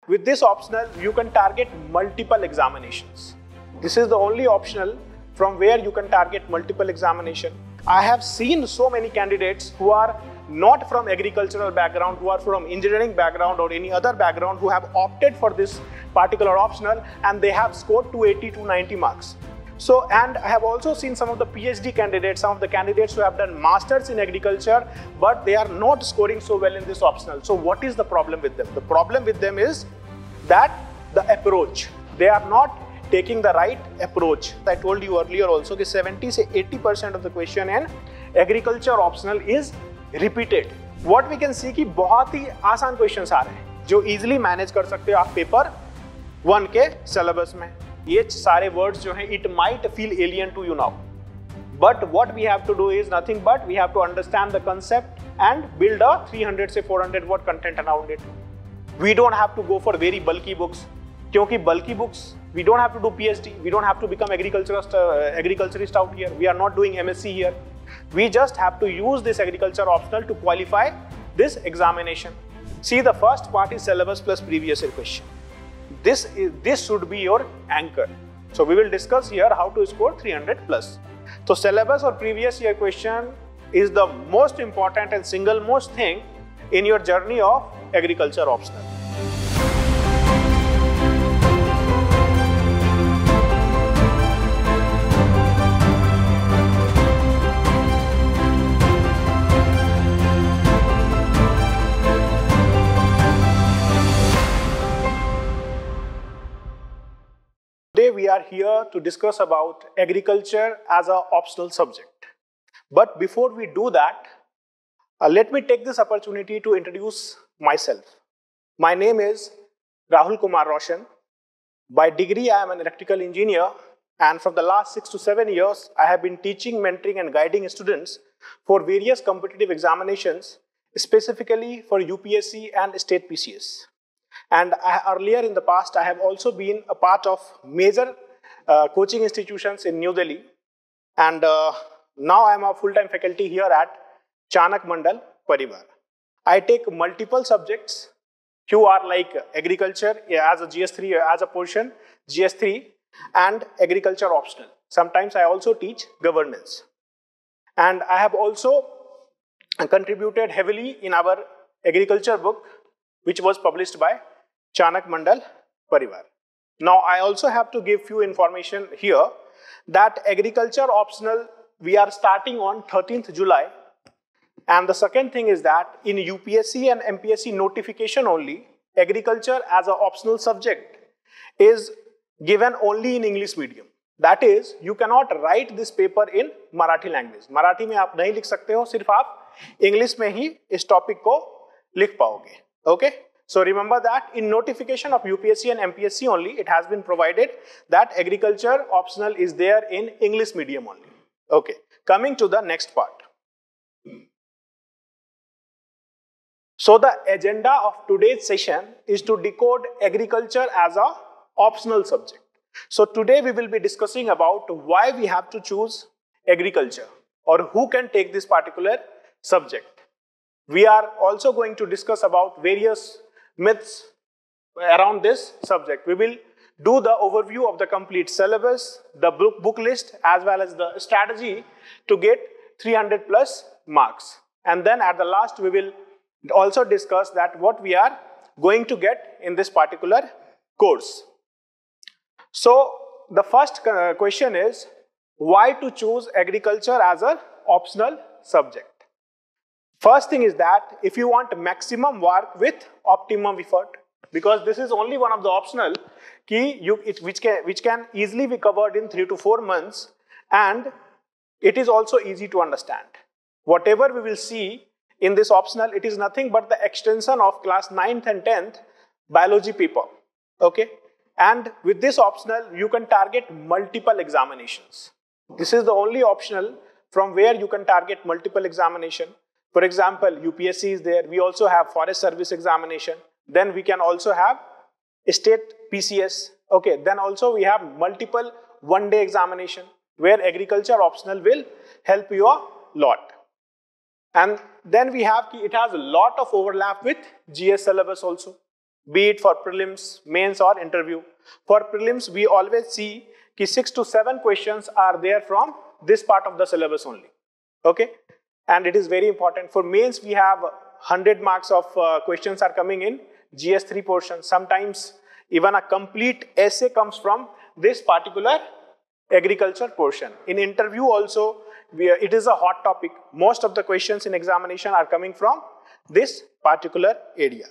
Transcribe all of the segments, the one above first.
with this optional, you can target multiple examinations. This is the only optional from where you can target multiple examination. I have seen so many candidates who are not from agricultural background, who are from engineering background or any other background, who have opted for this particular optional and they have scored 280 to 90 marks. So, and I have also seen some of the PhD candidates, some of the candidates who have done masters in agriculture, but they are not scoring so well in this optional. So what is the problem with them? The problem with them is that the approach. They are not taking the right approach. I told you earlier also that 70 to 80% of the question in agriculture optional is repeated. What we can see कि बहुत ही आसान questions आ रहे हैं जो easily manage कर सकते हो आप पेपर 1 के syllabus में. ये सारे words जो हैं it might feel alien to you now, but what we have to do is nothing but we have to understand the concept and build a 300 से 400 word content around it. We don't have to go for very bulky books, क्योंकि bulky books we don't have to do PhD, we don't have to become agriculturist out here, we are not doing MSc here. We just have to use this agriculture optional to qualify this examination. See, the first part is syllabus plus previous year question. This should be your anchor. So we will discuss here how to score 300 plus. So syllabus or previous year question is the most important and single most thing in your journey of agriculture optional. Today we are here to discuss about agriculture as an optional subject. But before we do that, let me take this opportunity to introduce myself. My name is Rahul Kumar Roshan. By degree, I am an electrical engineer, and from the last 6 to 7 years, I have been teaching, mentoring and guiding students for various competitive examinations, specifically for UPSC and state PCS. And earlier in the past, I have also been a part of major coaching institutions in New Delhi. And now I am a full-time faculty here at Chanak Mandal Parivar. I take multiple subjects, who are like agriculture as a GS3, as a portion, GS3 and agriculture optional. Sometimes I also teach governance. And I have also contributed heavily in our agriculture book, which was published by Chanak Mandal Parivar. Now, I also have to give few information here that agriculture optional, we are starting on 13th July. And the second thing is that in UPSC and MPSC notification only, agriculture as an optional subject is given only in English medium. That is, you cannot write this paper in Marathi language. Marathi में आप नहीं लिख सकते हो, सिर्फ आप English में ही इस topic को लिख पाओगे. Okay? So remember that in notification of UPSC and MPSC only, it has been provided that agriculture optional is there in English medium only. Okay, coming to the next part. So the agenda of today's session is to decode agriculture as a optional subject. So today we will be discussing about why we have to choose agriculture or who can take this particular subject. We are also going to discuss about various myths around this subject. We will do the overview of the complete syllabus, the book list, as well as the strategy to get 300 plus marks. And then at the last, we will also discuss that what we are going to get in this particular course. So the first question is, why to choose agriculture as an optional subject? First thing is that if you want maximum work with optimum effort, because this is only one of the optional which can easily be covered in 3 to 4 months, and it is also easy to understand. Whatever we will see in this optional, it is nothing but the extension of class 9th and 10th biology paper. Okay, and with this optional, you can target multiple examinations. This is the only optional from where you can target multiple examination. For example, UPSC is there. We also have Forest Service examination. Then we can also have state PCS. Okay. Then also we have multiple one-day examination where agriculture optional will help you a lot. And then we have, it has a lot of overlap with GS syllabus also. be it for prelims, mains or interview. For prelims, we always see कि 6 to 7 questions are there from this part of the syllabus only. Okay, and it is very important. For mains, we have 100 marks of questions are coming in GS3 portion. Sometimes even a complete essay comes from this particular agriculture portion. In interview also, it is a hot topic. Most of the questions in examination are coming from this particular area.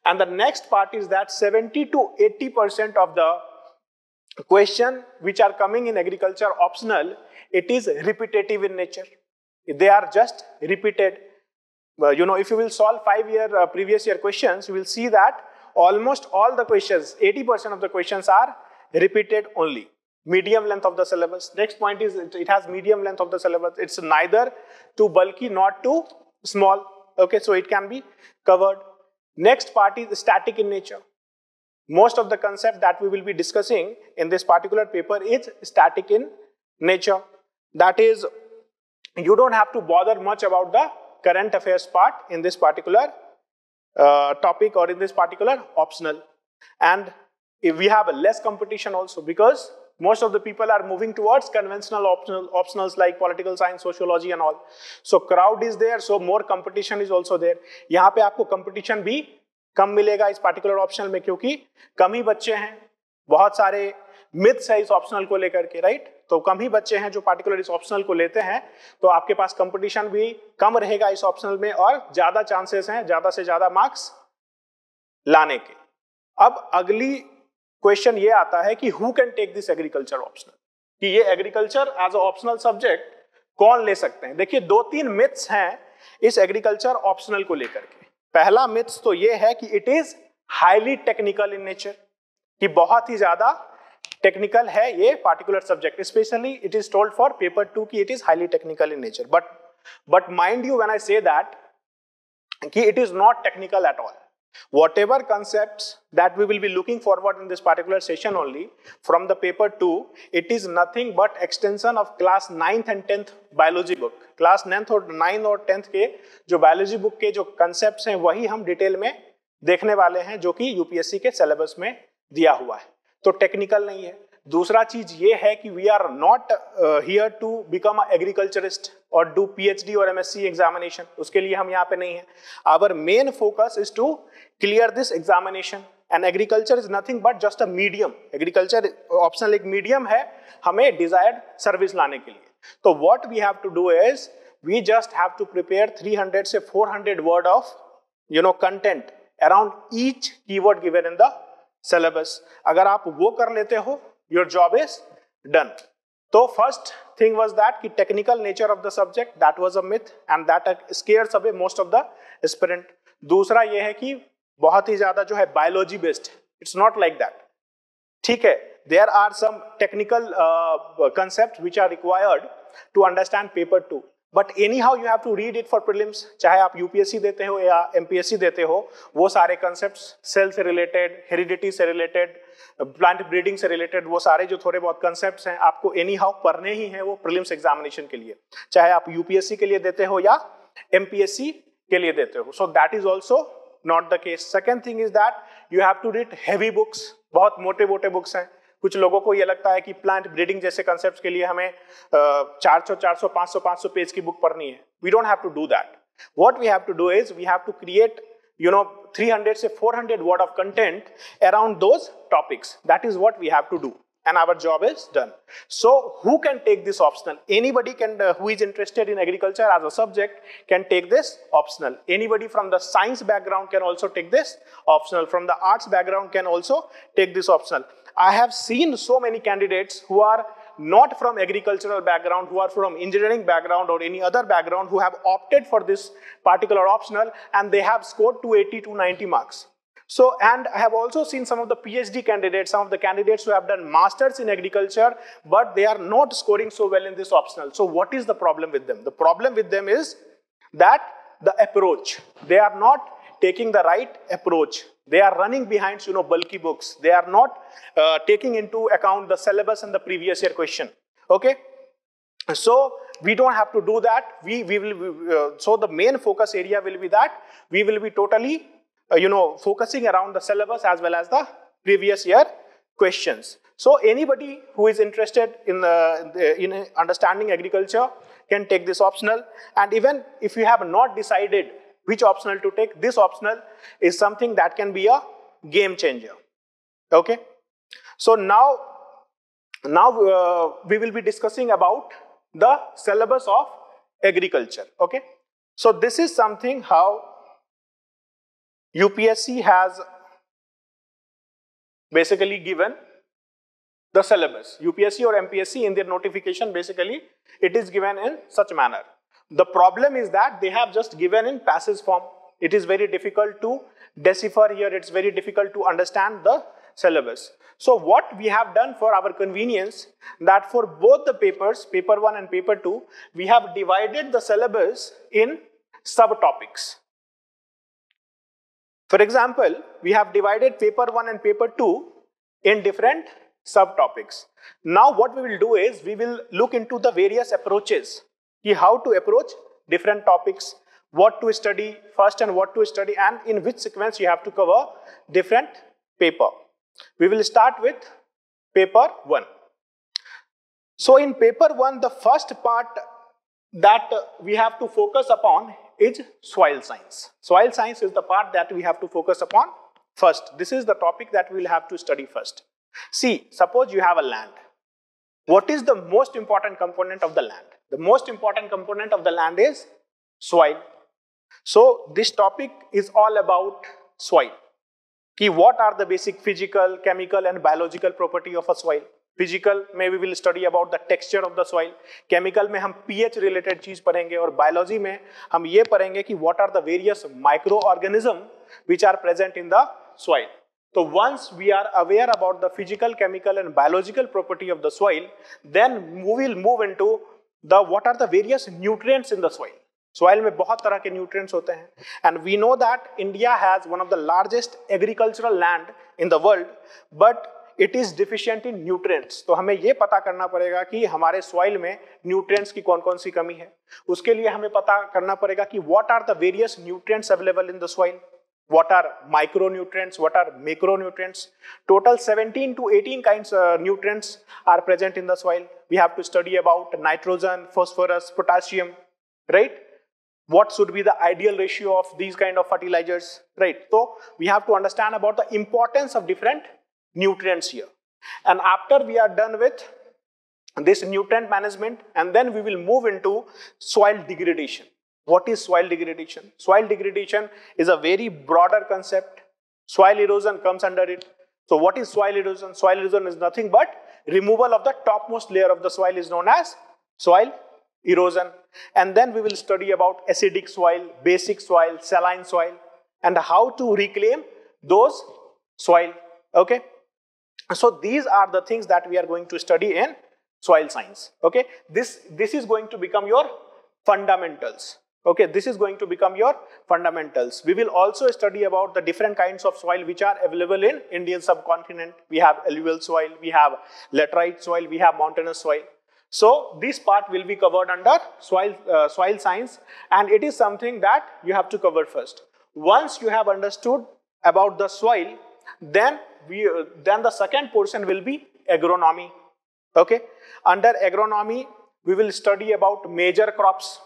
And the next part is that 70 to 80% of the question which are coming in agriculture optional, it is repetitive in nature. They are just repeated. If you will solve 5-year previous year questions, you will see that almost all the questions, 80% of the questions are repeated only. Medium length of the syllabus. Next point is it has medium length of the syllabus. It's neither too bulky, not too small. Okay, so it can be covered. Next part is static in nature. Most of the concept that we will be discussing in this particular paper is static in nature. That is, you don't have to bother much about the current affairs part in this particular topic or in this particular optional. And if we have a less competition also, because most of the people are moving towards conventional optionals like political science, sociology and all. So crowd is there, so more competition is also there. यहाँ पे आपको competition भी कम मिलेगा इस particular optional में, क्योंकि कम ही बच्चे हैं, बहुत सारे myths है इस optional को लेकर के, right? तो कम ही बच्चे हैं जो particular इस optional को लेते हैं, तो आपके पास competition भी कम रहेगा इस optional में और ज्यादा chances हैं ज्यादा से ज्यादा marks लाने के. अब अगली क्वेश्चन ये आता है कि who can take this agriculture optional, कि ये agriculture as a optional subject कौन ले सकते हैं. देखिए 2-3 मिथ्स हैं इस एग्रीकल्चर ऑप्शनल को लेकर के. पहला मिथ्स तो ये है कि it is highly technical in nature, कि बहुत ही ज्यादा टेक्निकल है ये particular subject. Specially it is told for paper 2 कि it is highly technical in nature. But mind you when I say that कि it is not technical at all. Whatever concepts that we will be looking forward in this particular session only from the paper 2, it is nothing but extension of class 9th and 10th biology book. Class 9th और 9th और 10th के जो biology book के जो concepts हैं वही हम detail में देखने वाले हैं, जो कि यूपीएससी के सिलेबस में दिया हुआ है. तो टेक्निकल नहीं है. दूसरा चीज ये है कि we are not here to become a agriculturist और डू पीएचडी और एमएससी एग्जामिनेशन. उसके लिए हम यहाँ पे नहीं है. Our main focus is to clear this examination and agriculture is nothing but just a medium. Agriculture optional एक मीडियम है हमें डिजायर्ड सर्विस लाने के लिए. तो what we have to do is we just have to prepare 300 से 400 word of content around each keyword given in the syllabus. अगर आप वो कर लेते हो, your job is done. So first thing was that कि technical nature of the subject, that was a myth and that scares away most of the aspirant. दूसरा ये है कि बहुत ही ज्यादा जो है biology based. It's not like that. ठीक है, there are some technical concepts which are required to understand paper 2. But anyhow you have to read it for prelims. चाहे आप यूपीएससी देते हो या एमपीएससी देते हो, वो सारे concepts सेल से रिलेटेड, हेरिडिटी से रिलेटेड, प्लांट ब्रीडिंग से रिलेटेड, वो सारे जो थोड़े बहुत concepts हैं आपको anyhow पढ़ने ही हैं वो prelims एग्जामिनेशन के लिए, चाहे आप यूपीएससी के लिए देते हो या एमपीएससी के लिए देते हो. So that is also not the case. Second thing is that you have to read heavy books. बहुत मोटे मोटे बुक्स हैं. कुछ लोगों को ये लगता है कि प्लांट ब्रीडिंग जैसे कंसेप्ट्स के लिए हमें 400, 500 पेज की बुक पढ़नी है. We don't have to do that. What we have to do is we have to create 300 से 400 word of content around those topics. That is what we have to do and our job is done. So who can take this optional? Anybody can who is interested in agriculture as a subject can take this optional. Anybody from the science background can also take this optional. From the arts background can also take this optional. I have seen so many candidates who are not from agricultural background, who are from engineering background or any other background, who have opted for this particular optional and they have scored 280 to 90 marks. So, and I have also seen some of the PhD candidates, some of the candidates who have done masters in agriculture, but they are not scoring so well in this optional. So what is the problem with them? The problem with them is that the approach. They are not taking the right approach. They are running behind, bulky books. They are not taking into account the syllabus and the previous year question. Okay? So we don't have to do that. So the main focus area will be that we will be totally focusing around the syllabus as well as the previous year questions. So anybody who is interested in understanding agriculture can take this optional. And even if you have not decided which optional to take, this optional is something that can be a game changer. Okay. So now we will be discussing about the syllabus of agriculture. Okay. So this is something how UPSC has basically given the syllabus. UPSC or MPSC in their notification, basically it is given in such manner. The problem is that they have just given in passage form. It is very difficult to decipher here. It's very difficult to understand the syllabus. So what we have done for our convenience, that for both the papers, paper 1 and paper 2, we have divided the syllabus in subtopics. For example, we have divided paper 1 and paper 2 in different subtopics. Now what we will do is, we will look into the various approaches, how to approach different topics, what to study first and what to study, and in which sequence you have to cover different paper. We will start with paper 1. So in paper 1, the first part that we have to focus upon is soil science. Soil science is the part that we have to focus upon first. This is the topic that we will have to study first. See, suppose you have a land. What is the most important component of the land? The most important component of the land is soil. So this topic is all about soil. What are the basic physical, chemical and biological property of a soil? Physical में we will study about the texture of the soil. Chemical में हम pH related चीज पढ़ेंगे, और biology में हम ये पढ़ेंगे कि what are the various microorganisms which are present in the soil. So once we are aware about the physical, chemical and biological property of the soil, then we will move into the what are the various nutrients in the soil. Soil में बहुत तरह के nutrients होते हैं, and we know that India has one of the largest agricultural land in the world, but it is deficient in nutrients. तो हमें ये पता करना पड़ेगा कि हमारे soil में nutrients की कौन-कौन सी कमी है. उसके लिए हमें पता करना पड़ेगा कि what are the various nutrients available in the soil, what are micronutrients, what are macronutrients. Total 17 to 18 kinds of nutrients are present in the soil. We have to study about nitrogen, phosphorus, potassium, right? What should be the ideal ratio of these kind of fertilizers, right? So we have to understand about the importance of different nutrients here. And after we are done with this nutrient management, and then we will move into soil degradation. What is soil degradation? Soil degradation is a very broader concept. Soil erosion comes under it. So what is soil erosion? Soil erosion is nothing but removal of the topmost layer of the soil is known as soil erosion. And then we will study about acidic soil, basic soil, saline soil, and how to reclaim those soil. Okay. So these are the things that we are going to study in soil science. Okay. This is going to become your fundamentals. Okay, this is going to become your fundamentals. We will also study about the different kinds of soil which are available in Indian subcontinent. We have alluvial soil, we have laterite soil, we have mountainous soil. So this part will be covered under soil science, and it is something that you have to cover first. Once you have understood about the soil, then the second portion will be agronomy. Okay, under agronomy we will study about major crops.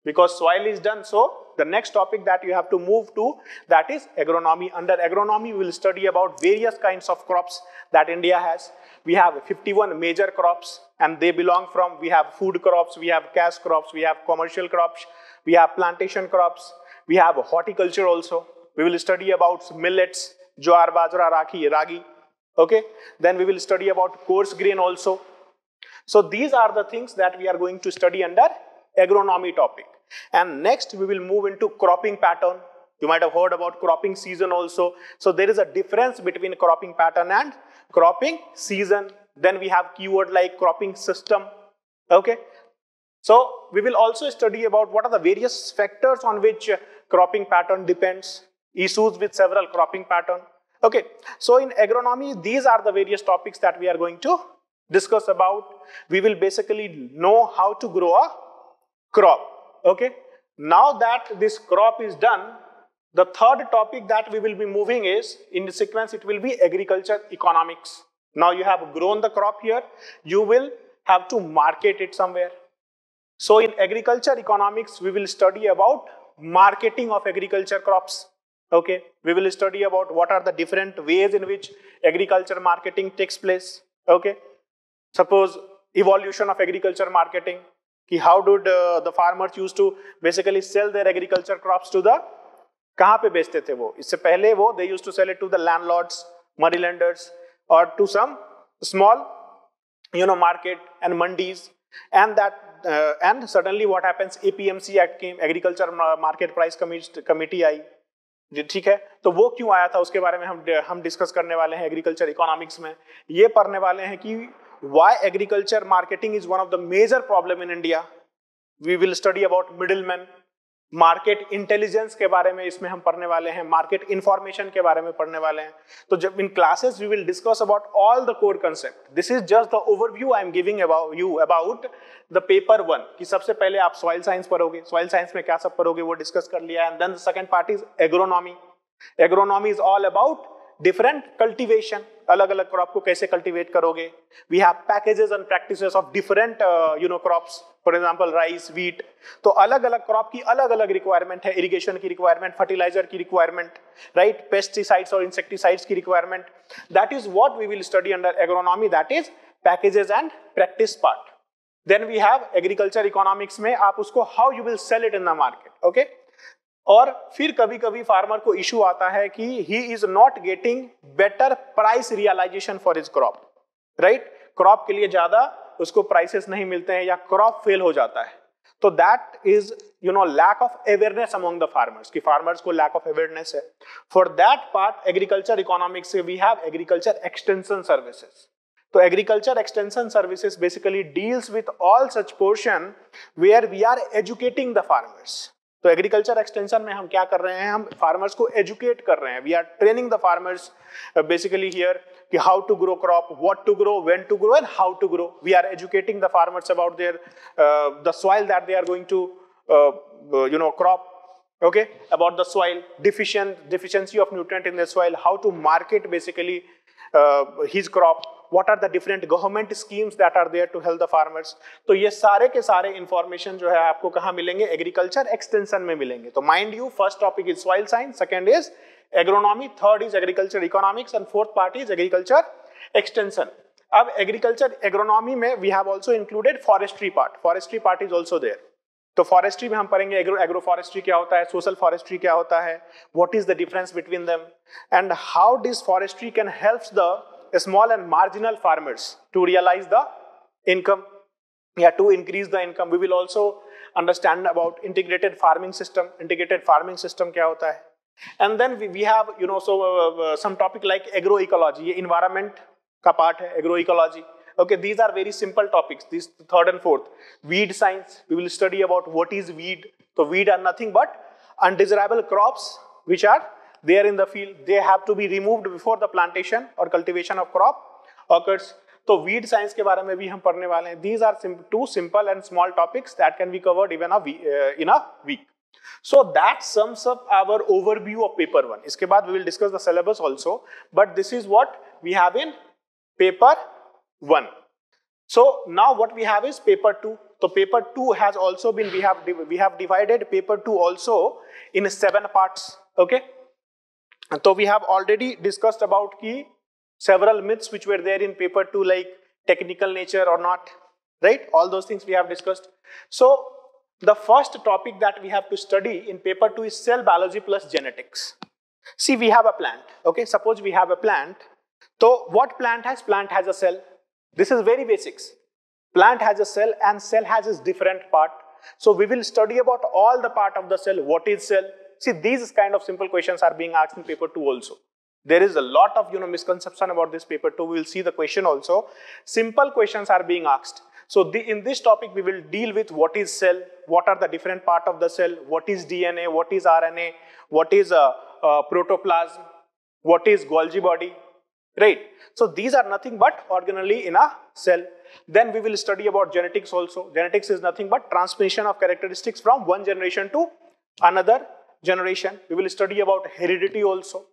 Because soil is done, so the next topic that you have to move to, that is agronomy. Under agronomy, we will study about various kinds of crops that India has. We have 51 major crops, and they belong from, we have food crops, we have cash crops, we have commercial crops, we have plantation crops, we have horticulture also. We will study about millets, jowar, bajra, ragi. Okay. Then we will study about coarse grain also. So these are the things that we are going to study under agronomy topic. And next we will move into cropping pattern. You might have heard about cropping season also. So there is a difference between cropping pattern and cropping season. Then we have keyword like cropping system. Okay. So we will also study about what are the various factors on which cropping pattern depends, issues with several cropping pattern. Okay. So in agronomy, these are the various topics that we are going to discuss about. We will basically know how to grow a crop. Okay. Now that this crop is done, The third topic that we will be moving is, in the sequence, it will be agriculture economics. Now you have grown the crop here, you will have to market it somewhere. So in agriculture economics, we will study about marketing of agriculture crops. Okay, we will study about what are the different ways in which agriculture marketing takes place. Okay, suppose evolution of agriculture marketing, कि how did the farmers used to basically sell their agriculture crops to the, कहाँ पे बेचते थे वो, इससे पहले वो they used to sell it to the landlords, moneylenders, or to some small market and mandis, and that and suddenly what happens, APMC Act came, Agriculture Market Price Committee आई, ठीक है, तो वो क्यों आया था उसके बारे में हम डिस्कस करने वाले हैं एग्रीकल्चर इकोनॉमिक्स में. ये पढ़ने वाले हैं कि why agriculture marketing is one of the major problem in India. We will study about middlemen, market intelligence के बारे में इसमें हम पढ़ने वाले हैं, मार्केट इंफॉर्मेशन के बारे में पढ़ने वाले हैं. तो जब इन classes we will discuss about all the core concept. This is just the overview I am giving about the paper 1, कि सबसे पहले आप सॉइल साइंस पढ़ोगे, सॉइल साइंस में क्या सब पढ़ोगे वो डिस्कस कर लिया. And then the second part is agronomy. Agronomy is all about different cultivation, अलग अलग क्रॉप को कैसे कल्टीवेट करोगे. We have packages and practices of different crops, for example rice, wheat. तो अलग अलग क्रॉप की अलग अलग रिक्वायरमेंट है, इरिगेशन की रिक्वायरमेंट, फर्टिलाइजर की रिक्वायरमेंट, राइट, पेस्टिसाइड्स और इंसेक्टिसाइड्स की requirement. That is what we will study under agronomy, that is packages and practice part. Then we have agriculture economics में आप उसको how you will sell it in the market. Okay, और फिर कभी कभी farmer को issue आता है कि he is not getting better price realisation for his crop, right. Crop के लिए ज्यादा उसको प्राइसेस नहीं मिलते हैं या क्रॉप फेल हो जाता है. तो that is lack of awareness among the farmers, कि फार्मर्स को लैक ऑफ अवेयरनेस है. For that part agriculture economics we have agriculture extension services. तो agriculture extension services basically deals with all such portion where we are educating the farmers. तो agriculture extension में हम क्या कर रहे हैं, हम फार्मर्स को एजुकेट कर रहे हैं. We are training the farmers basically here कि how to grow crop, what to grow, when to grow and how to grow. We are educating the farmers about their the soil that they are going to crop. Okay, about the soil deficiency of nutrient in the soil, how to market basically his crop, what are the different government schemes that are there to help the farmers. तो ये सारे के सारे information जो है आपको कहाँ मिलेंगे, एग्रीकल्चर एक्सटेंशन में मिलेंगे. तो mind you, first topic is soil science, second is agronomy, third is agriculture economics and fourth part is agriculture extension. अब एग्रीकल्चर एग्रोनॉमी में we have also included forestry part. Forestry part is also there. तो forestry में हम पढ़ेंगे agro forestry क्या होता है, social forestry क्या होता है, what is the difference between them, and how this forestry can helps the small and marginal farmers to realize the income या to increase the income. We will also understand about integrated farming system. Integrated farming system क्या होता है. And then we have some topic like agro ecology. ये environment का part है, agro ecology. Okay, these are very simple topics, these third and fourth. Weed science, we will study about what is weed. So weed are nothing but undesirable crops which are there in the field. They have to be removed before the plantation or cultivation of crop occurs. So weed science के बारे में भी हम पढ़ने वाले हैं. These are two simple and small topics that can be covered even in a week. So that sums up our overview of paper 1. इसके बाद we will discuss the syllabus also, but this is what we have in paper 1. So now what we have is paper 2. So paper 2 has also been, we have divided paper 2 also in 7 parts. Okay, so we have already discussed about several myths which were there in paper 2, like technical nature or not, right? All those things we have discussed. So the first topic that we have to study in paper 2 is cell biology plus genetics. See, we have a plant. Okay, suppose we have a plant. So what plant has? Plant has a cell. This is very basics. Plant has a cell and cell has its different part. So we will study about all the part of the cell. What is cell? See, these kind of simple questions are being asked in paper 2 also. There is a lot of misconception about this paper 2. We will see the question also. Simple questions are being asked. So in this topic we will deal with what is cell, what are the different part of the cell, what is DNA, what is RNA, what is protoplasm, what is Golgi body. Right, so these are nothing but organelle in a cell. Then we will study about genetics also. Genetics is nothing but transmission of characteristics from one generation to another generation. We will study about heredity also.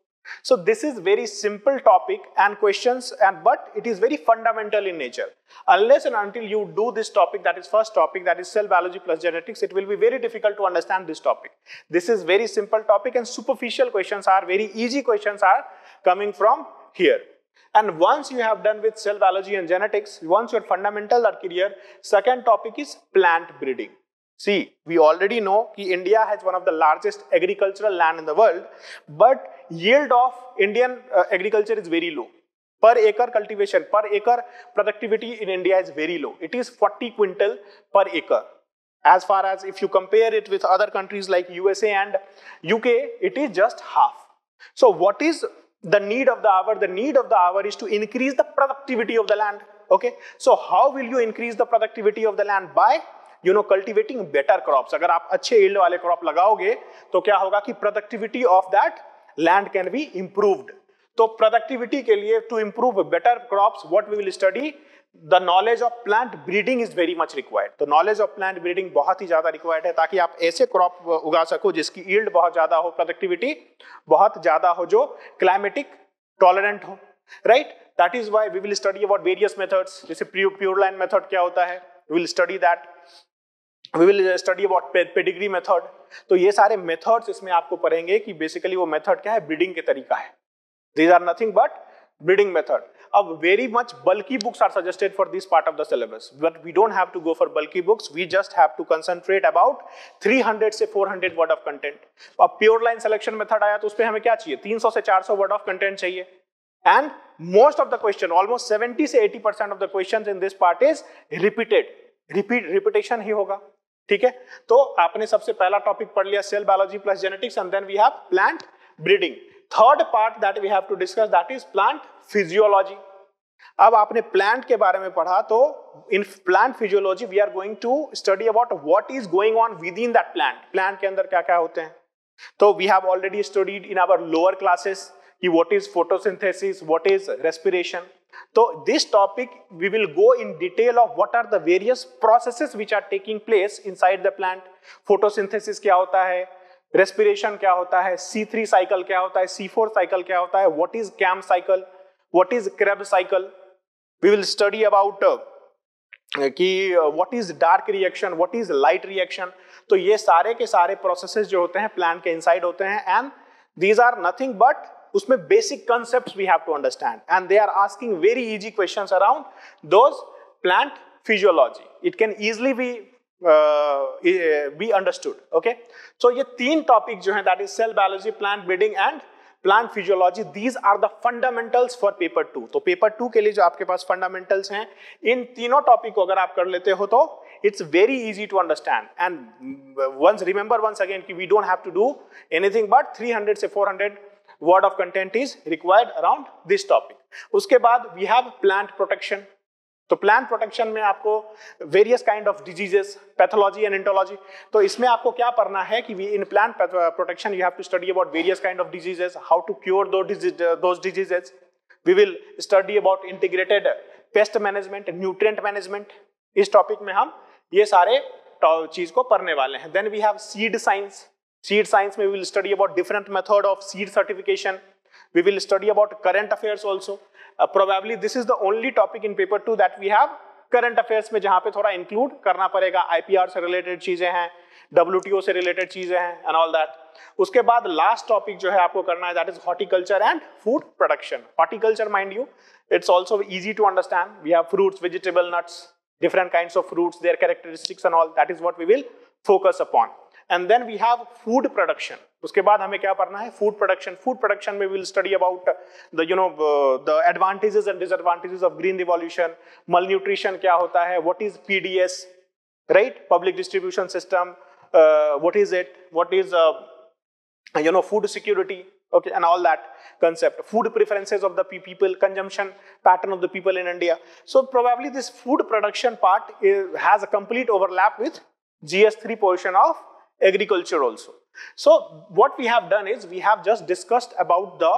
So this is very simple topic and questions, but it is very fundamental in nature. Unless and until you do this topic, that is first topic, that is cell biology plus genetics, it will be very difficult to understand this topic. This is very simple topic, and superficial questions are very easy questions are coming from here. And once you have done with cell biology and genetics, once your fundamentals are clear, second topic is plant breeding. See, we already know that India has one of the largest agricultural land in the world, but yield of Indian agriculture is very low. Per acre cultivation, per acre productivity in India is very low. It is 40 quintal per acre. As far as if you compare it with other countries like USA and UK, it is just half. So what is the need of the hour? The need of the hour is to increase the productivity of the land. Okay, so how will you increase the productivity of the land? By cultivating better crops. अगर आप अच्छे yield वाले crop लगाओगे तो क्या होगा कि productivity of that land can be improved. तो productivity के लिए to improve better crops, what we will study, the knowledge of plant breeding is very much required. तो knowledge of plant breeding बहुत ही ज़्यादा required है ताकि आप ऐसे crop उगा सको जिसकी yield बहुत ज़्यादा हो, productivity बहुत ज़्यादा हो, जो climatic tolerant हो, right? That is why we will study about various methods. जैसे pure line method क्या होता है, we will study that. We will study about pedigree method. तो ये सारे methods इसमें आपको पढ़ेंगे कि basically वो method क्या है, breeding के तरीका है. These are nothing but breeding method. अब very much bulky books are suggested for this part of the syllabus, but we don't have to go for bulky books. We just have to concentrate about 300 से 400 word of content. अब pure line selection method आया तो उसपे हमें क्या चाहिए, 300 से 400 word of content चाहिए. And most of the question, almost 70 से 80% of the questions in this part is repeated. Repetition ही होगा. ठीक है, तो आपने सबसे पहला टॉपिक पढ़ लिया cell biology plus genetics, and then we have plant breeding. Third part that we have to discuss, that is plant physiology. अब आपने प्लांट के बारे में पढ़ा, तो in plant physiology we are going to study about what is going on within that plant. Plant के अंदर क्या क्या होते हैं. तो we have already studied in our lower classes कि what is photosynthesis, what is respiration. So this topic we will go in detail of what are the various processes which are taking place inside the plant. Photosynthesis क्या होता है, respiration क्या होता है, C3 cycle क्या होता है, C4 cycle क्या होता है, what is Krebs cycle, what is Krebs cycle. We will study about कि what is dark reaction, what is light reaction. तो ये सारे के सारे processes जो होते हैं plant के inside होते हैं, and these are nothing but उसमें basic concepts we have to understand, and they are asking very easy questions around those plant physiology. It can easily be understood. Okay, so ये तीन topic जो हैं, that is cell biology, plant breeding and plant physiology, these are the fundamentals for paper 2. तो paper 2 के लिए जो आपके पास fundamentals हैं, इन तीनों topic को अगर आप कर लेते हो तो it's very easy to understand. And remember once again कि we don't have to do anything but 300 से 400 word of content is required around this topic. उसके बाद we have plant protection. तो plant protection में आपको various kind of diseases, pathology and entology. तो इसमें आपको क्या पढ़ना है कि in plant protection you have to study about various kind of diseases, how to cure those diseases. We will study about integrated pest management, nutrient management. इस topic में हम ये सारे चीज को पढ़ने वाले हैं. Then we have seed science. Seed science में we will study about different method of seed certification. We will study about current affairs also. Probably this is the only topic in paper 2 that we have current affairs में जहाँ पे थोड़ा include करना पड़ेगा. IPR से related चीजें हैं, WTO से related चीजें हैं and all that. उसके बाद last topic जो है आपको करना है, that is horticulture and food production. Horticulture, mind you, it's also easy to understand. We have fruits, vegetable, nuts, different kinds of fruits, their characteristics and all. That is what we will focus upon. And then we have food production. उसके बाद हमें क्या पढ़ना है, food production. Food production में we will study about the advantages and disadvantages of green revolution. Malnutrition क्या होता है, what is PDS, right? Public distribution system. What is it? What is food security? Okay, and all that concept. Food preferences of the people, consumption pattern of the people in India. So probably this food production part has a complete overlap with GS3 portion of agriculture also. So what we have done is we have just discussed about the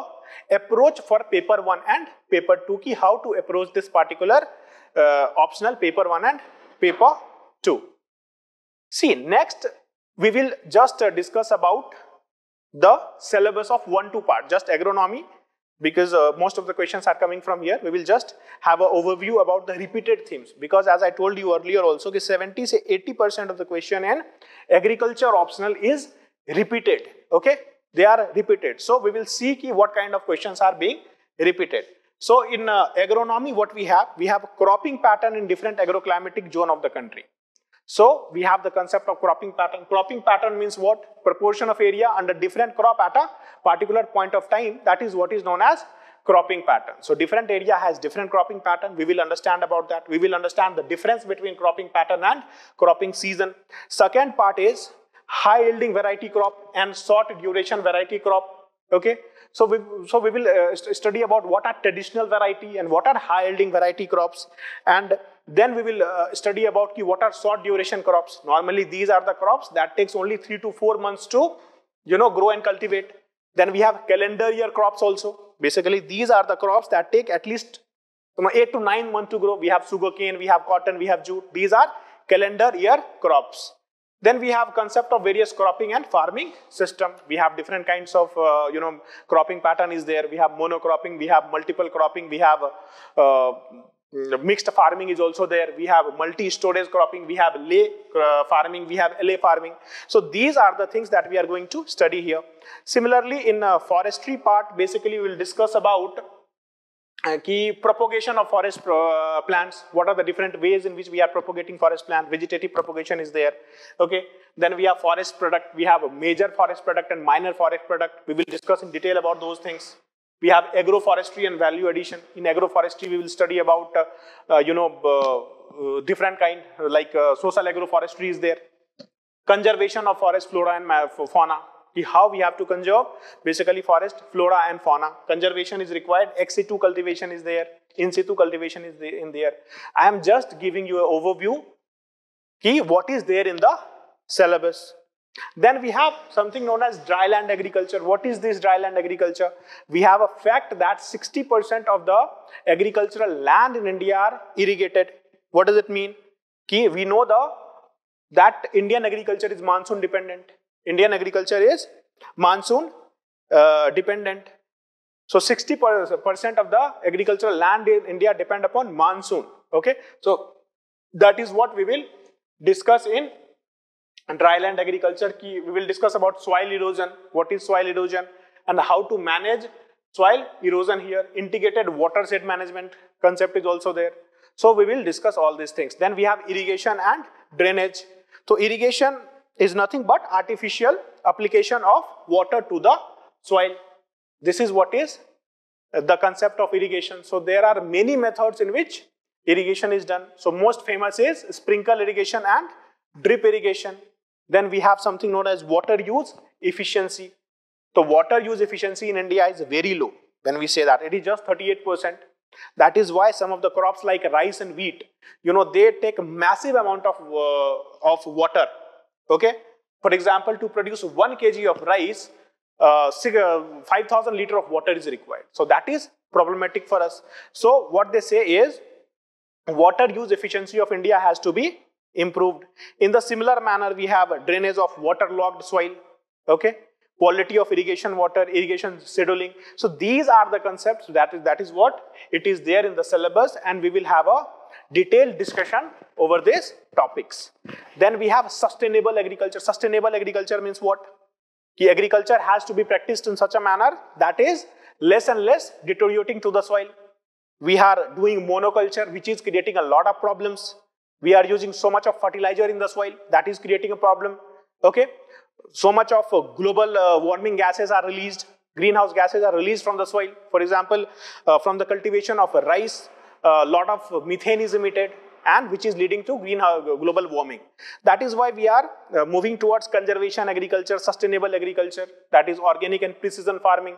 approach for paper 1 and paper 2 ki how to approach this particular optional paper 1 and paper 2. See, next we will just discuss about the syllabus of 1-2 part, just agronomy, because most of the questions are coming from here. We will just have an overview about the repeated themes, because as I told you earlier also, 70 to 80% of the question in agriculture optional is repeated. Okay, they are repeated. So we will see what kind of questions are being repeated. So in agronomy, what we have cropping pattern in different agroclimatic zone of the country. So we have the concept of cropping pattern. Cropping pattern means what? Proportion of area under different crop at a particular point of time. That is what is known as cropping pattern. So different area has different cropping pattern. We will understand about that. We will understand the difference between cropping pattern and cropping season. Second part is high yielding variety crop and short duration variety crop. Okay. So we will study about what are traditional variety and what are high yielding variety crops, and then we will study about what are short duration crops. Normally these are the crops that takes only 3 to 4 months to grow and cultivate. Then we have calendar year crops also. Basically these are the crops that take at least 8 to 9 months to grow. We have sugarcane, we have cotton, we have jute. These are calendar year crops. Then we have concept of various cropping and farming system. We have different kinds of cropping pattern is there. We have monocropping, we have multiple cropping, we have mixed farming is also there. We have multi-storage cropping, we have lay farming, we have LA farming. So these are the things that we are going to study here. Similarly, in forestry part, basically we will discuss about key propagation of forest plants. What are the different ways in which we are propagating forest plant? Vegetative propagation is there. Okay. Then we have forest product. We have a major forest product and minor forest product. We will discuss in detail about those things. We have agroforestry and value addition. In agroforestry, we will study about different kind, like social agroforestry is there. Conservation of forest flora and fauna. How we have to conserve basically forest flora and fauna. Conservation is required. Ex situ cultivation is there. In situ cultivation is there. I am just giving you an overview what is there in the syllabus. Then we have something known as dry land agriculture. What is this dry land agriculture? We have a fact that 60% of the agricultural land in India are irrigated. What does it mean? We know that Indian agriculture is monsoon dependent. Indian agriculture is monsoon dependent. So 60% of the agricultural land in India depend upon monsoon. Okay. So that is what we will discuss in dry land agriculture. We will discuss about soil erosion. What is soil erosion and how to manage soil erosion here. Integrated watershed management concept is also there. So we will discuss all these things. Then we have irrigation and drainage. So irrigation is nothing but artificial application of water to the soil. This is what is the concept of irrigation. So there are many methods in which irrigation is done. So most famous is sprinkle irrigation and drip irrigation. Then we have something known as water use efficiency. So water use efficiency in India is very low. When we say that, it is just 38%. That is why some of the crops like rice and wheat, they take massive amount of water. Okay. For example, to produce 1 kg of rice, 5,000 liters of water is required. So that is problematic for us. So what they say is water use efficiency of India has to be improved. In the similar manner, we have drainage of waterlogged soil. Okay. Quality of irrigation water, irrigation scheduling. So these are the concepts that is what it is there in the syllabus, and we will have a detailed discussion over these topics. Then we have sustainable agriculture. Sustainable agriculture means what? Agriculture has to be practiced in such a manner that is less and less deteriorating to the soil. We are doing monoculture, which is creating a lot of problems. We are using so much of fertilizer in the soil, that is creating a problem. Okay. So much of global warming gases are released, greenhouse gases are released from the soil. For example, from the cultivation of rice, a lot of methane is emitted, and which is leading to global warming. That is why we are moving towards conservation agriculture, sustainable agriculture, that is organic and precision farming,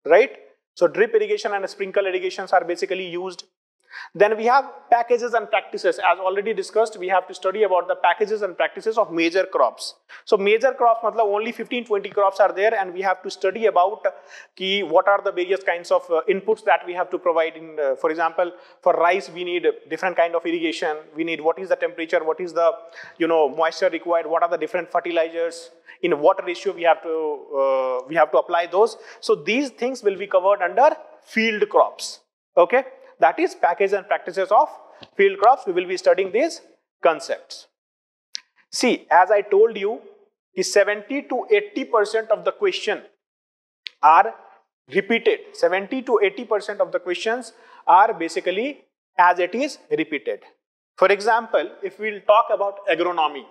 right? So drip irrigation and sprinkle irrigations are basically used. Then we have packages and practices. As already discussed, we have to study about the packages and practices of major crops. So major crops, matlab only 15-20 crops are there, and we have to study about what are the various kinds of inputs that we have to provide. In, for example, for rice, we need different kind of irrigation. We need what is the temperature, what is the moisture required, what are the different fertilizers, in what ratio we have to apply those. So these things will be covered under field crops. Okay. That is package and practices of field crops. We will be studying these concepts. See, as I told you, 70 to 80% of the question are repeated. 70 to 80% of the questions are basically as it is repeated. For example, if we'll talk about agronomy,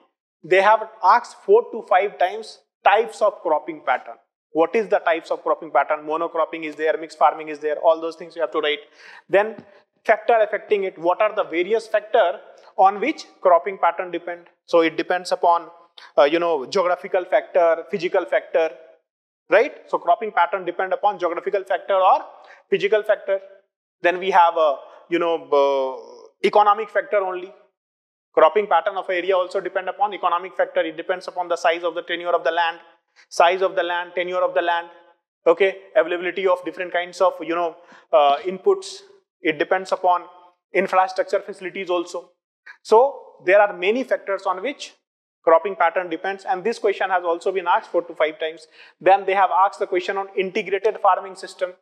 they have asked 4 to 5 times types of cropping pattern. What is the types of cropping pattern? Monocropping is there, mixed farming is there, all those things you have to write. Then factor affecting it. What are the various factors on which cropping pattern depend? So it depends upon, geographical factor, physical factor, right? So cropping pattern depend upon geographical factor or physical factor. Then we have economic factor only. Cropping pattern of area also depend upon economic factor. It depends upon the size of the tenure of the land. Size of the land, tenure of the land, okay, availability of different kinds of inputs. It depends upon infrastructure facilities also. So there are many factors on which cropping pattern depends, and this question has also been asked 4 to 5 times. Then they have asked the question on integrated farming system.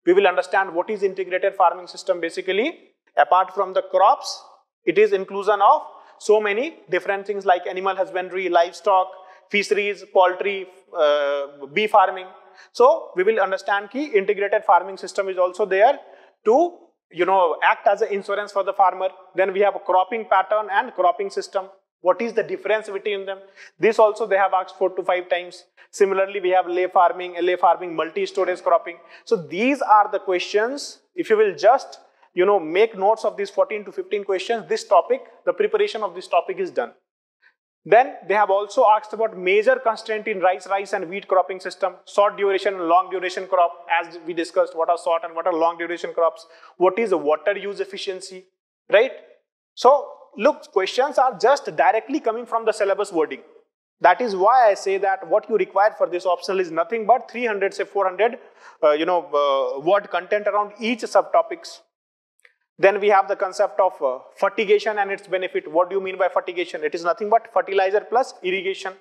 We will understand what is integrated farming system. Basically, apart from the crops, it is inclusion of so many different things like animal husbandry, livestock, fisheries, poultry, bee farming. So we will understand that integrated farming system is also there to act as an insurance for the farmer. Then we have a cropping pattern and cropping system. What is the difference between them? This also they have asked 4 to 5 times. Similarly, we have lay farming, multi-storage cropping. So these are the questions. If you will just make notes of these 14 to 15 questions, this topic, the preparation of this topic is done. Then they have also asked about major constraint in rice and wheat cropping system, short duration and long duration crop. As we discussed, what are short and what are long duration crops? What is the water use efficiency, right? So look, questions are just directly coming from the syllabus wording. That is why I say that what you require for this optional is nothing but 300 say 400 word content around each subtopics. Then we have the concept of fertigation and its benefit. What do you mean by fertigation? It is nothing but fertilizer plus irrigation.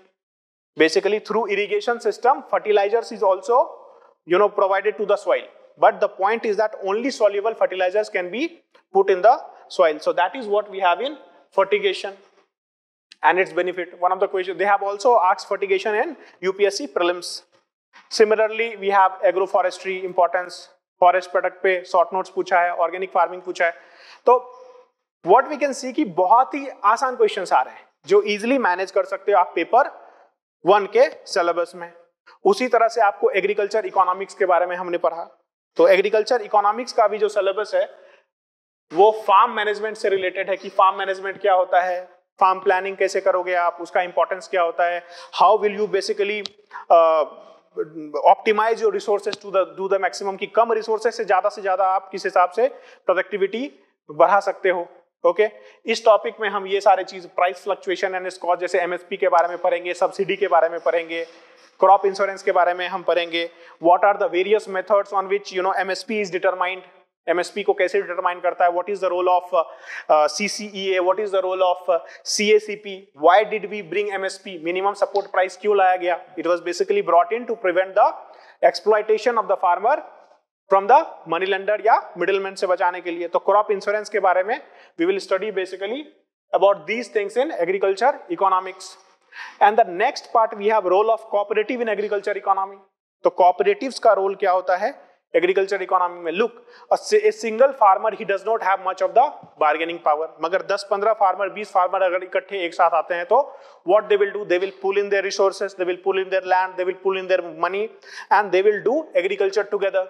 Basically, through irrigation system, fertilizers is also provided to the soil. But the point is that only soluble fertilizers can be put in the soil. So that is what we have in fertigation and its benefit. One of the questions, they have also asked fertigation in UPSC prelims. Similarly, we have agroforestry importance. Forest product पे short notes पूछा है, organic farming पूछा है. तो what we can see कि बहुत ही आसान questions आ रहे हैं जो इजीली मैनेज कर सकते हो आप पेपर 1 के सिलेबस में. उसी तरह से आपको एग्रीकल्चर इकोनॉमिक्स के बारे में हमने पढ़ा. तो एग्रीकल्चर इकोनॉमिक्स का भी जो सिलेबस है वो फार्म मैनेजमेंट से रिलेटेड है कि फार्म मैनेजमेंट क्या होता है, फार्म प्लानिंग कैसे करोगे आप, उसका इंपॉर्टेंस क्या होता है, how will you basically optimise your resources to do the maximum, कि कम रिसोर्सेज से ज्यादा आप किस हिसाब से प्रोडक्टिविटी बढ़ा सकते हो. ओके इस टॉपिक में हम ये सारे चीज प्राइस फ्लक्चुएशन एंड कॉस्ट जैसे एमएसपी के बारे में पढ़ेंगे, सब्सिडी के बारे में पढ़ेंगे, क्रॉप इंश्योरेंस के बारे में हम पढ़ेंगे. What are the various methods on which MSP is determined, MSP को कैसे डिटरमाइन करता है, what is the role of CCEA, what is the role of CACP, why did we bring MSP, minimum support price क्यों लाया गया. It was basically brought in to prevent the exploitation of the farmer from the money lender या middleman से बचाने के लिए. तो crop insurance के बारे में we will study basically about these things in agriculture economics. And the next part we have role of cooperative in agriculture economy. तो कोऑपरेटिव्स का रोल क्या होता है एग्रीकल्चर इकोनॉमी में. Look a single farmer he does not have much of the bargaining power. मगर 10-15 farmer 20 farmer अगर इकट्ठे एक साथ आते हैं तो what they will do, they will pool in their resources, they will pool in their land, they will pool in their money and they will do agriculture together.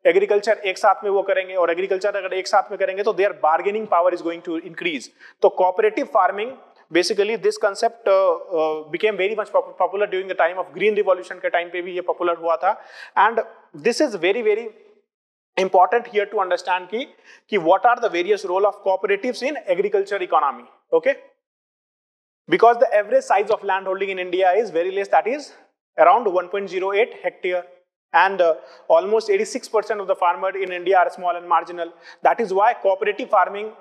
Agriculture एक साथ में वो करेंगे और एग्रीकल्चर अगर एक साथ में करेंगे तो their bargaining power is going to increase. तो cooperative farming basically this concept became very much popular during the time of green revolution के टाइम पे भी ये पॉपुलर हुआ था. And this is very very important here to understand ki what are the various role of cooperatives in agriculture economy. Okay, because the average size of land holding in India is very less, that is around 1.08 hectare, and almost 86% of the farmers in India are small and marginal. That is why cooperative farming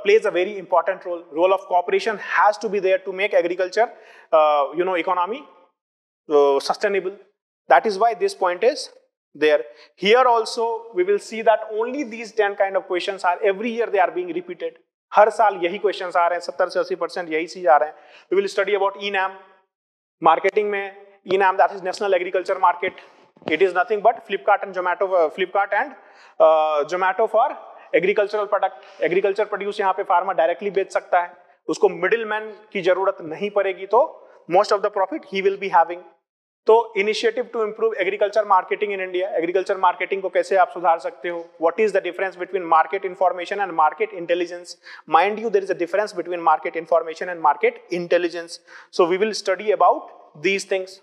plays a very important role. Role of cooperation has to be there to make agriculture economy sustainable. That is why this point is there. Here also we will see that only these 10 kind of questions are every year they are being repeated. हर साल यही questions आ रहे हैं, 70 से 80% यही चीज आ रहे हैं. We will study about ENAM. Marketing में ENAM, that is National Agriculture Market. It is nothing but Flipkart and Zomato for agricultural product. Agriculture produce यहाँ पे फार्मर डायरेक्टली बेच सकता है, उसको मिडिल मैन की जरूरत नहीं पड़ेगी, तो most of the profit he will be having. तो initiative to improve agriculture marketing in India. Agriculture marketing को कैसे आप सुधार सकते हो? What is the difference between market information and market intelligence? Mind you, there is a difference between market information and market intelligence. So we will study about these things.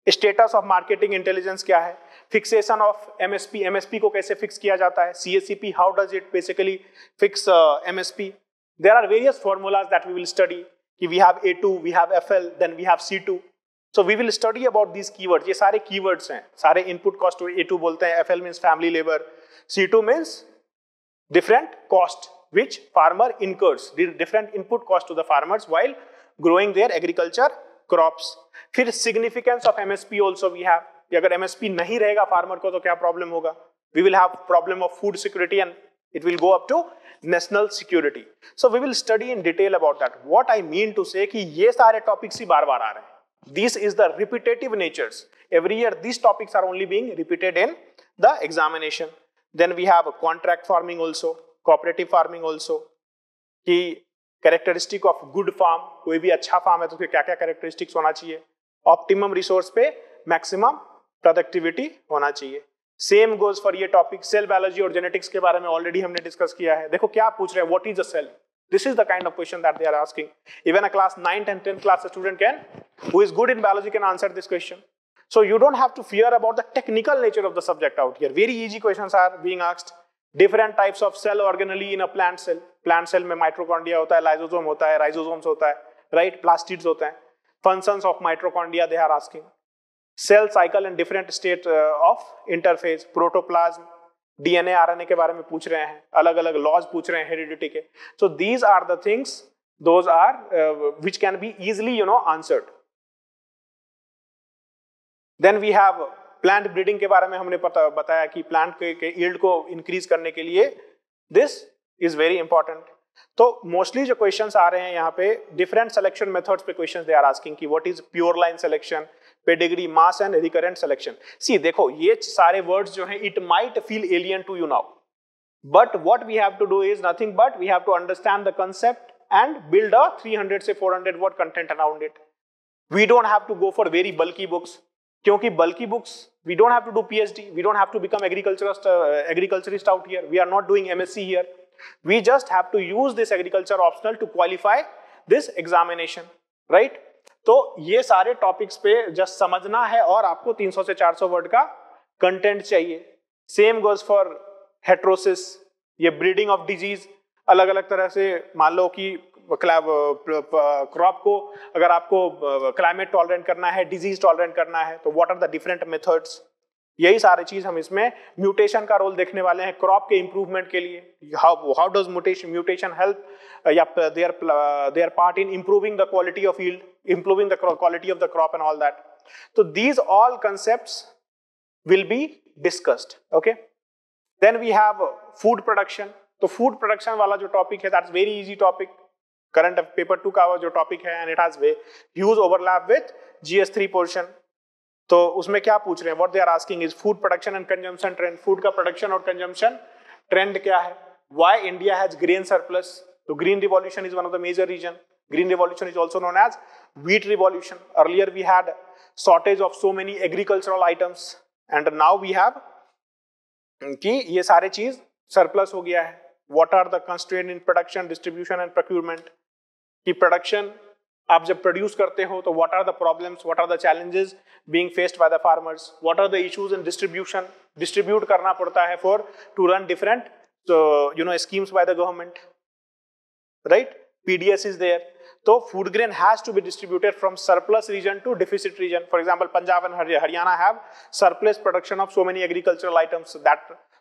Status of marketing intelligence क्या है? Fixation of MSP. MSP को कैसे fix किया जाता है? CSCP, how does it basically fix MSP? There are various formulas that we will study. We have A2, we have FL, then we have C2. So we will study about these keywords. ये सारे keywords हैं, सारे input cost A2 बोलते हैं, FL means family labor, C2 means different cost which farmer incurs, different input cost to the farmers while growing their agriculture crops. फिर significance of MSP also we have. अगर MSP नहीं रहेगा farmer को तो क्या problem होगा? We will have problem of food security and it will go up to national security. So we will study in detail about that. What I mean to say कि ये सारे topics ही बार-बार आ रहे हैं. This is the repetitive natures. Every year these topics are only being repeated in the examination. Then we have contract farming also, cooperative farming also. कि characteristic of good farm, कोई भी अच्छा farm है तो क्या क्या characteristics होना चाहिए? Optimum resource पे maximum productivity होना चाहिए. Same goes for ये topic. Cell biology और genetics के बारे में already हमने discuss किया है. देखो क्या पूछ रहे हैं? What is a cell? This is the kind of question that they are asking. Even a class 9 and 10 class student who is good in biology can answer this question. So you don't have to fear about the technical nature of the subject out here. Very easy questions are being asked. Different types of cell organelle in a plant cell. Plant cell में mitochondria होता है, lysosome होता है, ribosomes होता है, right? Plastids होते हैं. Functions of mitochondria they are asking. Cell cycle and different state of interface. Protoplasm, DNA, RNA के बारे में पूछ रहे हैं, अलग अलग लॉज पूछ रहे हैं हेरिडिटी के. So these are the things, those are which can be easily answered. Then we have plant breeding के बारे में हमने बताया कि प्लांट के यील्ड को इंक्रीज करने के लिए दिस इज वेरी इंपॉर्टेंट. तो मोस्टली जो क्वेश्चंस आ रहे हैं यहाँ पे डिफरेंट सिलेक्शन मेथड्स पे क्वेश्चंस दे आर आस्किंग कि what is pure line selection, pedigree, mass and recurrent selection. See देखो ये सारे वर्ड्स जो हैं it might feel alien to you now, but what we have to do is nothing but we have to understand the concept and build a 300 से 400 word content around it. We don't have to go for very bulky books, क्योंकि bulky books we don't have to do PhD, we don't have to become agriculturist out here, we are not doing MSc हियर. We just have to use this agriculture optional to qualify this examination, right? तो ये सारे topics पे just समझना है और आपको 300 से 400 वर्ड का कंटेंट चाहिए. सेम गोज फॉर हेट्रोसिस, ये ब्रीडिंग ऑफ डिजीज. अलग अलग तरह से मान लो कि क्रॉप को अगर आपको क्लाइमेट टॉलरेंट करना है, डिजीज टॉलरेंट करना है, तो what are the different methods. यही सारी चीज हम इसमें म्यूटेशन का रोल देखने वाले हैं क्रॉप के इंप्रूवमेंट के लिए. हाउ डज म्यूटेशन हेल्प या their part in improving the quality of yield, improving the quality of the crop and all that. तो these all concepts will be discussed. Okay, then we have food production. तो food production वाला जो topic है that's very easy topic. Current paper 2 का जो topic है and it has huge overlap with GS3 portion. तो उसमें क्या पूछ रहे हैं? What they are asking is food production and consumption trend. Food का प्रोडक्शन और कंजम्पशन ट्रेंड क्या है? Why India has grain surplus. तो green revolution is one of the major reason. Green revolution is also known as wheat revolution. Earlier we had shortage of so many agricultural items and now we have कि ये सारे चीज surplus हो गया है. What are the constraint in production, distribution and procurement. कि production आप जब प्रोड्यूस करते हो तो what are the problems, what are the challenges being faced by the farmers, what are the issues in distribution, distribute करना पड़ता है for to run different schemes by the government, right? PDS is there. So food grain has to be distributed from surplus region to deficit region. For example, Punjab and Haryana have surplus production of so many agricultural items,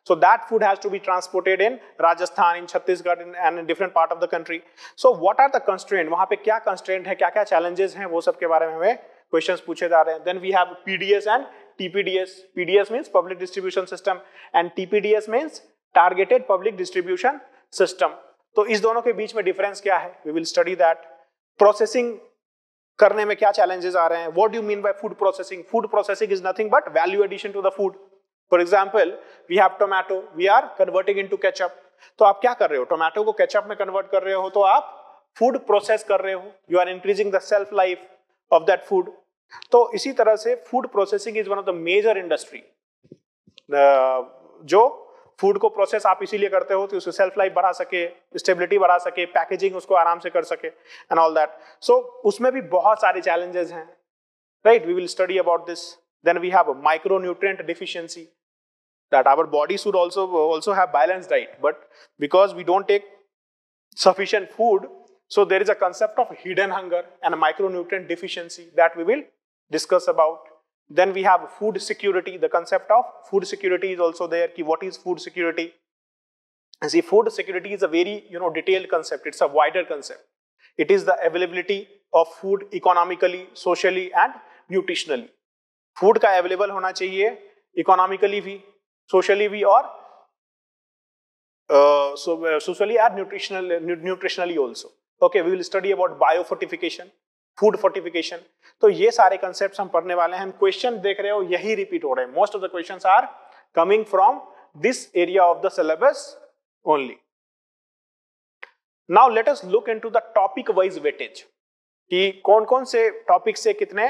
so that food has to be transported in Rajasthan, in Chhattisgarh, and in different part of the country. So what are the constraint? वहाँ पे क्या constraint है, क्या क्या challenges हैं, वो सब के बारे में हमें questions पूछे जा रहे हैं. Then we have PDS and TPDS. PDS means public distribution system and TPDS means targeted public distribution system. तो इस दोनों के बीच में डिफरेंस क्या है? We will study that. Processing करने में क्या चैलेंजेस आ रहे हैं? What do you mean by food processing? Food processing is nothing but value addition to the food. For example, we have tomato, we are converting into ketchup. तो आप क्या कर रहे हो? टोमेटो को केचप में कन्वर्ट कर रहे हो तो आप फूड प्रोसेस कर रहे हो. You are increasing the shelf life of that food. तो इसी तरह से food processing is one of the major industry. जो फूड को प्रोसेस आप इसीलिए करते हो कि उसकी सेल्फ लाइफ बढ़ा सके, स्टेबिलिटी बढ़ा सके, पैकेजिंग उसको आराम से कर सके एंड ऑल दैट. सो उसमें भी बहुत सारे चैलेंजेस हैं, right? We will study about this. Then we have micronutrient deficiency, that our body should also have balanced diet, but because we don't take sufficient food, so there is a concept of hidden hunger and a micronutrient deficiency that we will discuss about. Then we have food security. The concept of food security is also there. What is food security? And see, food security is a very detailed concept. It's a wider concept. It is the availability of food economically, socially and nutritionally. Food का available होना चाहिए economically भी, socially भी और socially and nutritionally also. Okay, we will study about biofortification, food fortification. तो ये सारे concepts हम पढ़ने वाले हैं. क्वेश्चन देख रहे हो यही रिपीट हो रहे हैं. Most of the questions are coming from this area of the syllabus only. Now let us look into the topic wise weightage कि कौन कौन से टॉपिक से कितने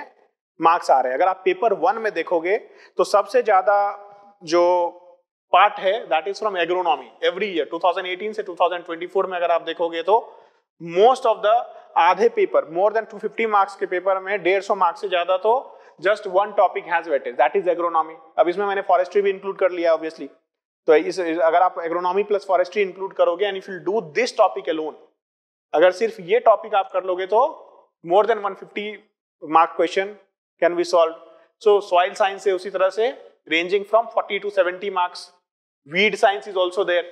मार्क्स आ रहे हैं. अगर आप पेपर 1 में देखोगे तो सबसे ज्यादा जो पार्ट है that is from agronomy. Every year 2018 से 2024 में अगर आप देखोगे तो मोस्ट ऑफ द आधे पेपर, मोर देन 250 मार्क्स के पेपर में 150 मार्क्स से ज्यादा तो just one topic has weightage, that is agronomy. अब इसमें मैंने फॉरेस्ट्री भी इंक्लूड कर लिया ऑब्वियसली. तो इस अगर आप एग्रोनॉमी प्लस फॉरेस्ट्री इंक्लूड करोगे and if you do this topic alone, अगर सिर्फ ये टॉपिक आप कर लोगे तो more than 150 mark question can be solve. So soil science से उसी तरह से ranging from 40 to 70 marks. Weed science is also there.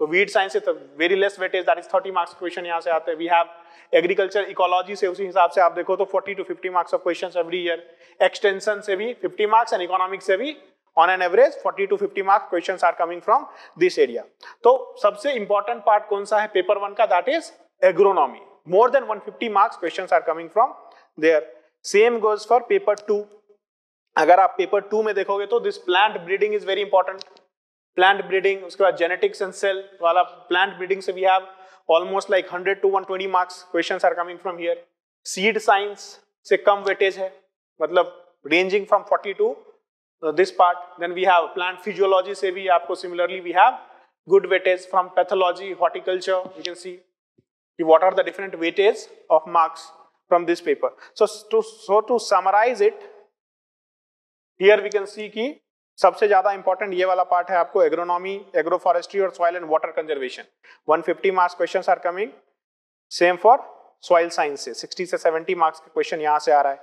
So weed science is very less weightage, that is 30 marks question यहाँ से आते हैं. We have agriculture ecology से उसी हिसाब से आप देखो तो 40 to 50 marks of questions every year. Extension से भी 50 marks and economics से भी on an average 40 to 50 marks questions are coming from this area. तो सबसे important part कौन सा है पेपर 1 का? That is agronomy. More than 150 marks questions are coming from there. Same goes for paper 2. अगर आप पेपर 2 में देखोगे तो this plant breeding is very important. Plant breeding, उसके बाद जेनेटिक्स एंड सेल वाला प्लांट ब्रीडिंग से we have almost like 100 to 120 marks questions are coming from here. Seed science से कम वेटेज है, मतलब ranging from 40 to this part. Then we have plant physiology से भी आपको similarly we have good weightage. From pathology, horticulture, you can see what are the different weightage of marks from this paper. So to summarise it, Here we can see कि सबसे ज्यादा important ये वाला part है आपको agronomy, agro forestry और soil and water conservation. 150 marks questions are coming. Same for soil science से 60 से 70 मार्क्स का क्वेश्चन यहां से आ रहा है.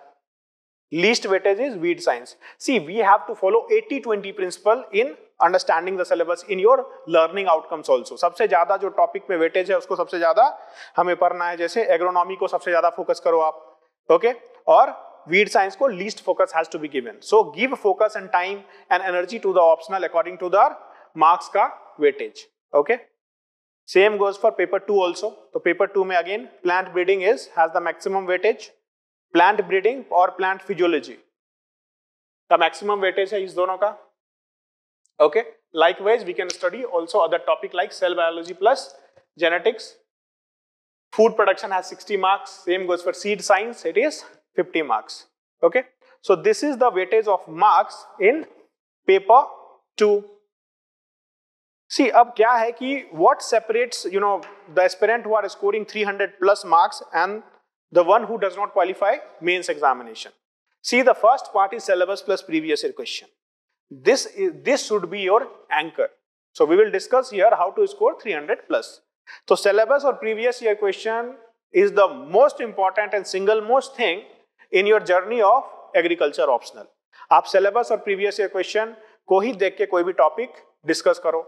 Least weightage is weed science. See we have to follow 80-20 principle in understanding the syllabus in your learning outcomes also. सबसे ज्यादा जो टॉपिक पे वेटेज है उसको सबसे ज्यादा हमें पढ़ना है. जैसे एग्रोनॉमी को सबसे ज्यादा फोकस करो आप, ओके, और weed science को least focus has to be given. So give focus and time and energy to the optional according to the marks का weightage. Okay. Same goes for paper 2 also. So paper 2 में again plant breeding has the maximum weightage. Plant breeding और plant physiology का maximum weightage है इस दोनों का. Okay. Likewise we can study also other topic like cell biology plus genetics. Food production has 60 marks. Same goes for seed science. It is 50 marks. Okay, so this is the weightage of marks in paper 2. See, अब क्या है कि what separates the aspirant who are scoring 300 plus marks and the one who does not qualify mains examination. See, the first part is syllabus plus previous year question. This should be your anchor. So we will discuss here how to score 300 plus. So syllabus or previous year question is the most important and single most thing in your journey of agriculture optional. आप syllabus और previous year question को ही देख के कोई भी topic discuss करो.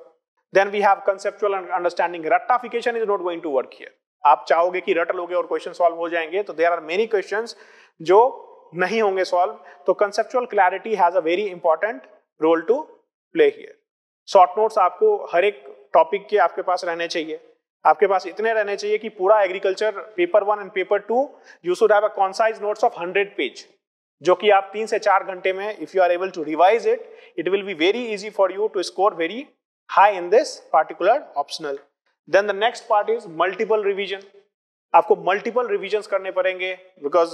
Then we have conceptual understanding. Ratification is not going to work here. आप चाहोगे कि रट लोगे और क्वेश्चन सॉल्व हो जाएंगे, तो देयर आर मेनी क्वेश्चंस जो नहीं होंगे सॉल्व. तो conceptual clarity has a very important role to play here. Short notes आपको हर एक टॉपिक के आपके पास रहने चाहिए. आपके पास इतने रहने चाहिए कि पूरा agriculture paper 1 and paper 2 you should have a concise notes of 100 page, जो कि आप 3 से 4 घंटे में if you are able to revise it, it will be very easy for you to score very high in this particular optional. Then the next part is multiple revision. आपको multiple revisions करने पड़ेंगे because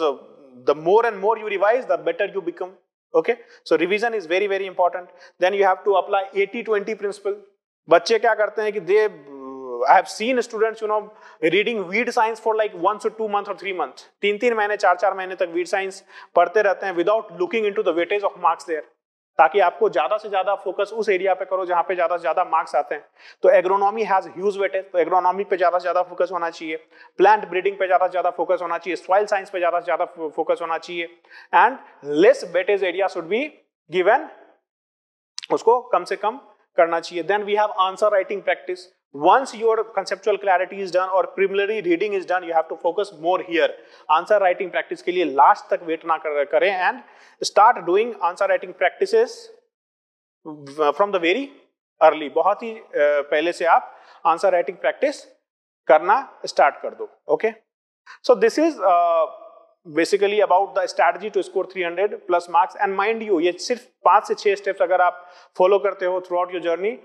the more and more you revise, the better you become. Okay, so revision is very very important. Then you have to apply 80-20 principle. बच्चे क्या करते हैं कि I have seen students, reading weed science for like 1 to 2 months or 3 months. 3 महीने 4 महीने तक weed science पढ़ते रहते हैं without looking into the weightage of marks there. ताकि आपको ज्यादा से ज्यादा फोकस उस एरिया पे करो जहां पे ज्यादा से ज्यादा मार्क्स आते हैं. तो एग्रोनॉमी हैज ह्यूज वेटेज, तो एग्रोनॉमी पे ज्यादा से ज्यादा फोकस होना चाहिए. प्लांट ब्रीडिंग पे ज्यादा से ज्यादा फोकस होना चाहिए. सॉइल साइंस पे ज्यादा से ज्यादा फोकस होना चाहिए. And less weightage area should be given, उसको कम से कम करना चाहिए. Then we have answer writing practice. Once your conceptual clarity is done or preliminary reading is done, you have to focus more here. Answer writing practice के लिए last तक wait ना करें and start doing answer writing practices from the very early. बहुत ही पहले से आप answer writing practice करना start कर दो. Okay? So this is basically about the strategy to score 300 plus marks. And mind you, ये सिर्फ 5 से 6 steps अगर आप follow करते हो throughout your journey,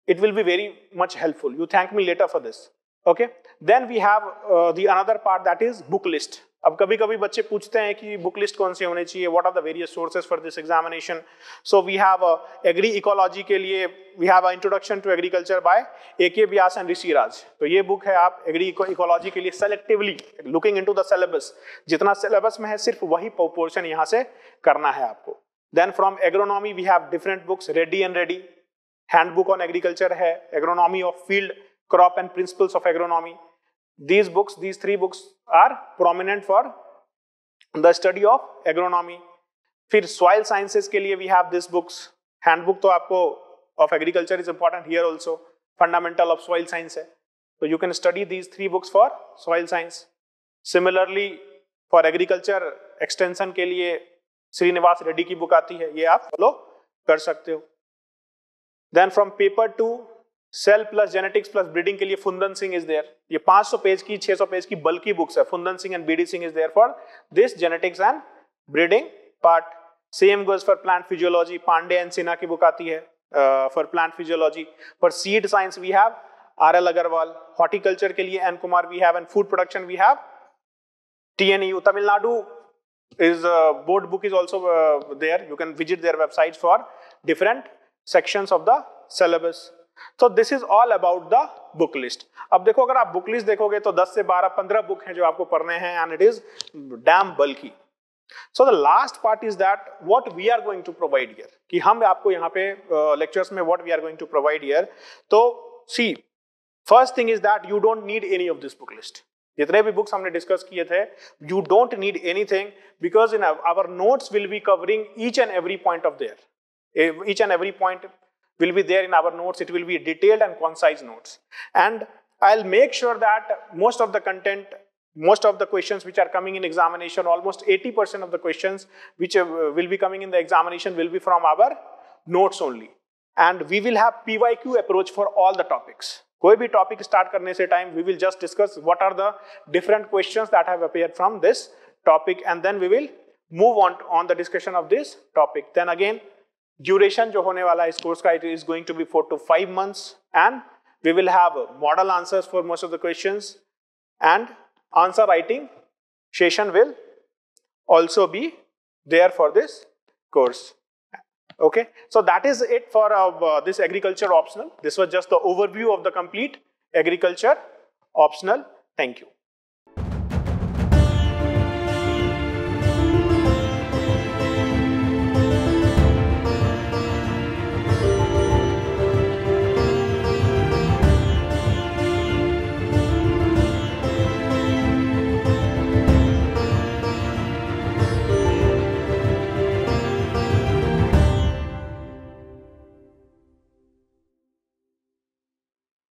it will be very much helpful. You thank me later for this. Okay? Then we have the another part, that is book list. अब कभी कभी बच्चे पूछते हैं कि बुक लिस्ट कौन सी होनी चाहिए, what are the various sources for this examination. So we have agri ecology के लिए we have introduction to agriculture by A.K. Vyas and Rishi Raj. तो ये बुक है आप agri ecology के लिए selectively looking into the syllabus. जितना syllabus में है सिर्फ वही portion यहाँ से करना है आपको. Then from agronomy we have different books, Reddy and Reddy. Handbook on agriculture है, agronomy of field crop and principles of agronomy. these 3 books are prominent for the study of agronomy. फिर soil sciences के लिए we have these books. Handbook तो आपको of agriculture is important here also. fundamental of soil science है, so you can study these 3 books for soil science. Similarly for agriculture extension के लिए श्रीनिवास रेड्डी की book आती है, ये आप फॉलो कर सकते हो. Then from paper 2 cell plus genetics plus breeding के लिए फुंदन सिंह is there. ये 500 पेज की 600 पेज की बल्कि बुक्स है. फुंदन Singh and BD Singh is there for this genetics and breeding part. Same goes for plant physiology. Pandey and Sinha की book आती है for plant physiology. For seed science we have RL Agarwal. Horticulture के लिए N Kumar we have, and food production we have TNEU. Tamil Nadu is board book is also there. You can visit their websites for different sections of the syllabus. So this is all about the book list. अब देखो, अगर आप book list देखोगे तो 10 से 12-15 book हैं जो आपको पढ़ने हैं, and it is damn bulky. So the last part is that what we are going to provide here, कि हम आपको यहाँ पे lectures में what we are going to provide here. तो see, first thing is that you don't need any of this book list. जितने भी books हमने डिस्कस किए थे, you don't need anything because in our notes will be covering each and every point of there. Each and every point will be there in our notes. It will be detailed and concise notes. And I'll make sure that most of the content, most of the questions which are coming in examination, almost 80% of the questions which will be coming in the examination will be from our notes only. And we will have PYQ approach for all the topics. कोई भी topic start करने से time, we will just discuss what are the different questions that have appeared from this topic, and then we will move on the discussion of this topic. Then again, duration जो होने वाला है इस course का, it is going to be 4 to 5 months, and we will have model answers for most of the questions, and answer writing session will also be there for this course. Okay, so that is it for this agriculture optional. This was just the overview of the complete agriculture optional. Thank you.